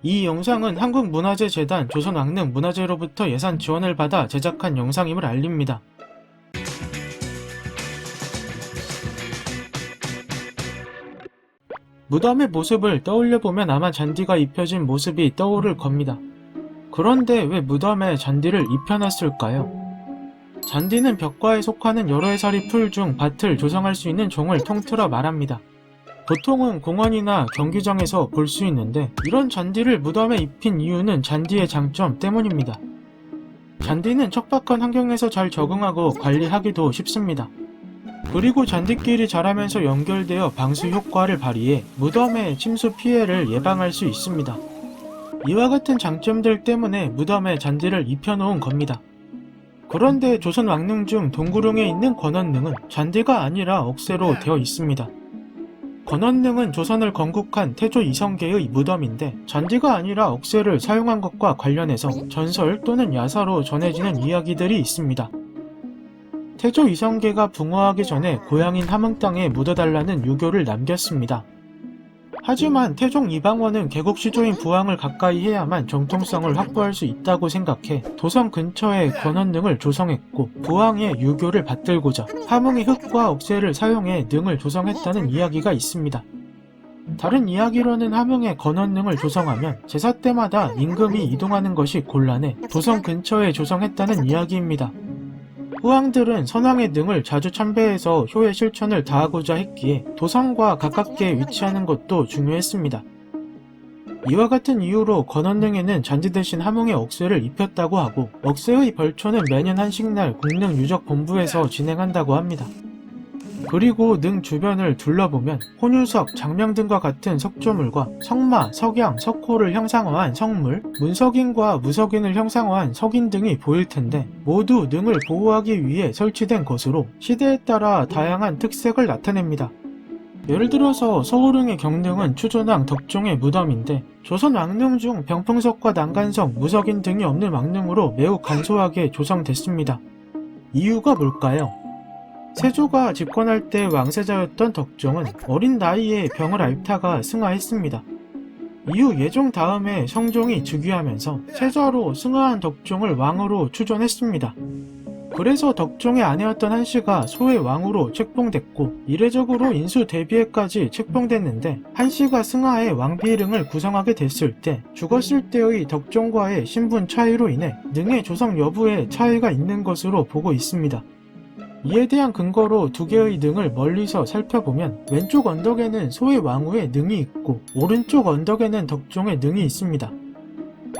이 영상은 한국문화재재단 조선왕릉문화재로부터 예산 지원을 받아 제작한 영상임을 알립니다. 무덤의 모습을 떠올려보면 아마 잔디가 입혀진 모습이 떠오를 겁니다. 그런데 왜 무덤에 잔디를 입혀놨을까요? 잔디는 벽과에 속하는 여러 해살이 풀 중 밭을 조성할 수 있는 종을 통틀어 말합니다. 보통은 공원이나 경기장에서 볼 수 있는데 이런 잔디를 무덤에 입힌 이유는 잔디의 장점 때문입니다. 잔디는 척박한 환경에서 잘 적응하고 관리하기도 쉽습니다. 그리고 잔디끼리 자라면서 연결되어 방수 효과를 발휘해 무덤의 침수 피해를 예방할 수 있습니다. 이와 같은 장점들 때문에 무덤에 잔디를 입혀놓은 겁니다. 그런데 조선 왕릉 중 동구릉에 있는 권원릉은 잔디가 아니라 억새로 되어 있습니다. 권원릉은 조선을 건국한 태조 이성계의 무덤인데 잔디가 아니라 억새를 사용한 것과 관련해서 전설 또는 야사로 전해지는 이야기들이 있습니다. 태조 이성계가 붕어하기 전에 고향인 함흥 땅에 묻어달라는 유교를 남겼습니다. 하지만 태종 이방원은 개국 시조인 부항을 가까이 해야만 정통성을 확보할 수 있다고 생각해 도성 근처에 권원릉을 조성했고 부항의 유교를 받들고자 함흥의 흙과 억새를 사용해 능을 조성했다는 이야기가 있습니다. 다른 이야기로는 함흥에 권원릉을 조성하면 제사 때마다 임금이 이동하는 것이 곤란해 도성 근처에 조성했다는 이야기입니다. 후왕들은 선왕의 능을 자주 참배해서 효의 실천을 다하고자 했기에 도성과 가깝게 위치하는 것도 중요했습니다. 이와 같은 이유로 권원릉에는 잔디 대신 함흥의 억새를 입혔다고 하고 억새의 벌초는 매년 한식날 국릉 유적본부에서 진행한다고 합니다. 그리고 능 주변을 둘러보면 혼유석, 장명 등과 같은 석조물과 석마, 석양, 석호를 형상화한 석물, 문석인과 무석인을 형상화한 석인 등이 보일 텐데 모두 능을 보호하기 위해 설치된 것으로 시대에 따라 다양한 특색을 나타냅니다. 예를 들어서 서울릉의 경릉은 추존왕 덕종의 무덤인데 조선 왕릉 중 병풍석과 난간석, 무석인 등이 없는 왕릉으로 매우 간소하게 조성됐습니다. 이유가 뭘까요? 세조가 집권할 때 왕세자였던 덕종은 어린 나이에 병을 앓다가 승하했습니다. 이후 예종 다음에 성종이 즉위하면서 세자로 승하한 덕종을 왕으로 추존했습니다. 그래서 덕종의 아내였던 한씨가 소의 왕으로 책봉됐고 이례적으로 인수 대비해까지 책봉됐는데 한씨가 승하해 왕비릉을 구성하게 됐을 때 죽었을 때의 덕종과의 신분 차이로 인해 능의 조성 여부에 차이가 있는 것으로 보고 있습니다. 이에 대한 근거로 두 개의 능을 멀리서 살펴보면 왼쪽 언덕에는 소의 왕후의 능이 있고 오른쪽 언덕에는 덕종의 능이 있습니다.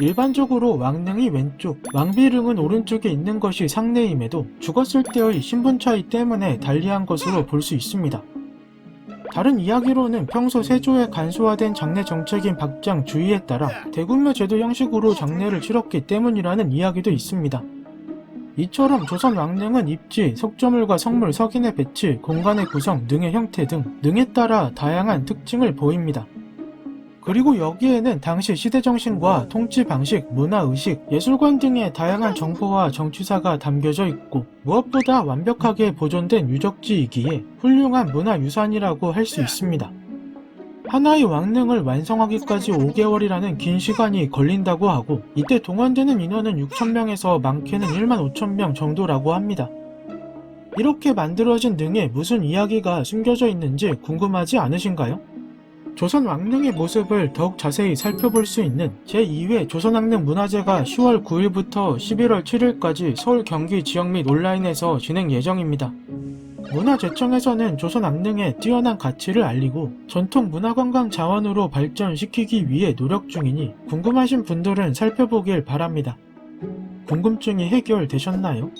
일반적으로 왕릉이 왼쪽, 왕비릉은 오른쪽에 있는 것이 상례임에도 죽었을 때의 신분 차이 때문에 달리한 것으로 볼 수 있습니다. 다른 이야기로는 평소 세조의 간소화된 장례 정책인 박장 주의에 따라 대군묘 제도 형식으로 장례를 치렀기 때문이라는 이야기도 있습니다. 이처럼 조선 왕릉은 입지, 석조물과 석물, 석인의 배치, 공간의 구성, 능의 형태 등 능에 따라 다양한 특징을 보입니다. 그리고 여기에는 당시 시대정신과 통치 방식, 문화의식, 예술관 등의 다양한 정보와 정치사가 담겨져 있고 무엇보다 완벽하게 보존된 유적지이기에 훌륭한 문화유산이라고 할 수 있습니다. 하나의 왕릉을 완성하기까지 5개월이라는 긴 시간이 걸린다고 하고 이때 동원되는 인원은 6,000명에서 많게는 15,000명 정도라고 합니다. 이렇게 만들어진 능에 무슨 이야기가 숨겨져 있는지 궁금하지 않으신가요? 조선 왕릉의 모습을 더욱 자세히 살펴볼 수 있는 제2회 조선왕릉 문화제가 10월 9일부터 11월 7일까지 서울 경기 지역 및 온라인에서 진행 예정입니다. 문화재청에서는 조선 왕릉의 뛰어난 가치를 알리고 전통 문화관광 자원으로 발전시키기 위해 노력 중이니 궁금하신 분들은 살펴보길 바랍니다. 궁금증이 해결되셨나요?